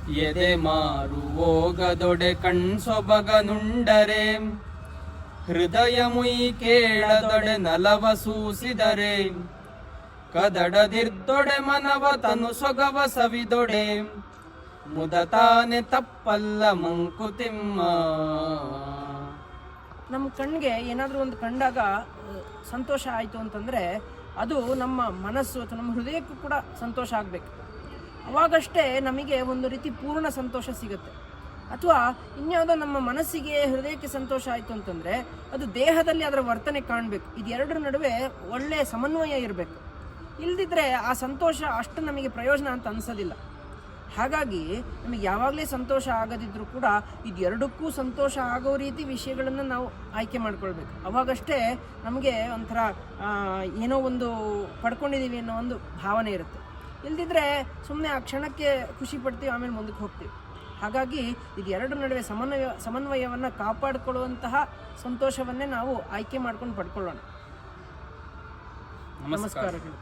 ಎದೆ ಮಾರು ಹೋಗದೊಡೆ ಕಣ್ಸೊಬಗ ನುಂಡರೆ ಹೃದಯ ಮುಯಿ ಕೇಳದೊಡೆ ನಲವ ಸೂಸಿದರೆ ಕದಡದಿರ್ದೊಡೆ ಮನವ ತನು ಸೊಗವ ಸವಿದೊಡೆ ಮುದತಾನೆ ತಪ್ಪಲ್ಲ ಮಂಕುತಿಮ್ಮ. ನಮ್ಮ ಕಣ್ಣಿಗೆ ಏನಾದರೂ ಒಂದು ಕಂಡಾಗ ಸಂತೋಷ ಆಯಿತು ಅಂತಂದರೆ ಅದು ನಮ್ಮ ಮನಸ್ಸು ಅಥವಾ ನಮ್ಮ ಹೃದಯಕ್ಕೂ ಕೂಡ ಸಂತೋಷ ಆಗಬೇಕು. ಅವಾಗಷ್ಟೇ ನಮಗೆ ಒಂದು ರೀತಿ ಪೂರ್ಣ ಸಂತೋಷ ಸಿಗುತ್ತೆ. ಅಥವಾ ಇನ್ಯಾವುದೋ ನಮ್ಮ ಮನಸ್ಸಿಗೆ ಹೃದಯಕ್ಕೆ ಸಂತೋಷ ಆಯಿತು ಅಂತಂದರೆ ಅದು ದೇಹದಲ್ಲಿ ಅದರ ವರ್ತನೆ ಕಾಣಬೇಕು. ಇದೆರಡರ ನಡುವೆ ಒಳ್ಳೆಯ ಸಮನ್ವಯ ಇರಬೇಕು. ಇಲ್ದಿದ್ರೆ ಆ ಸಂತೋಷ ಅಷ್ಟು ನಮಗೆ ಪ್ರಯೋಜನ ಅಂತ ಅನಿಸೋದಿಲ್ಲ. ಹಾಗಾಗಿ ನಮಗೆ ಯಾವಾಗಲೇ ಸಂತೋಷ ಆಗದಿದ್ದರೂ ಕೂಡ ಇದೆರಡಕ್ಕೂ ಸಂತೋಷ ಆಗೋ ರೀತಿ ವಿಷಯಗಳನ್ನು ನಾವು ಆಯ್ಕೆ ಮಾಡ್ಕೊಳ್ಬೇಕು. ಅವಾಗಷ್ಟೇ ನಮಗೆ ಒಂಥರ ಏನೋ ಒಂದು ಪಡ್ಕೊಂಡಿದ್ದೀವಿ ಅನ್ನೋ ಒಂದು ಭಾವನೆ ಇರುತ್ತೆ. ಇಲ್ದಿದ್ರೆ ಸುಮ್ಮನೆ ಆ ಕ್ಷಣಕ್ಕೆ ಖುಷಿ ಪಡ್ತೀವಿ, ಆಮೇಲೆ ಮುಂದಕ್ಕೆ ಹೋಗ್ತೀವಿ. ಹಾಗಾಗಿ ಇದೆರಡರ ನಡುವೆ ಸಮನ್ವಯವನ್ನು ಕಾಪಾಡಿಕೊಳ್ಳುವಂತಹ ಸಂತೋಷವನ್ನೇ ನಾವು ಆಯ್ಕೆ ಮಾಡ್ಕೊಂಡು ಪಡ್ಕೊಳ್ಳೋಣ. ನಮಸ್ಕಾರಗಳು.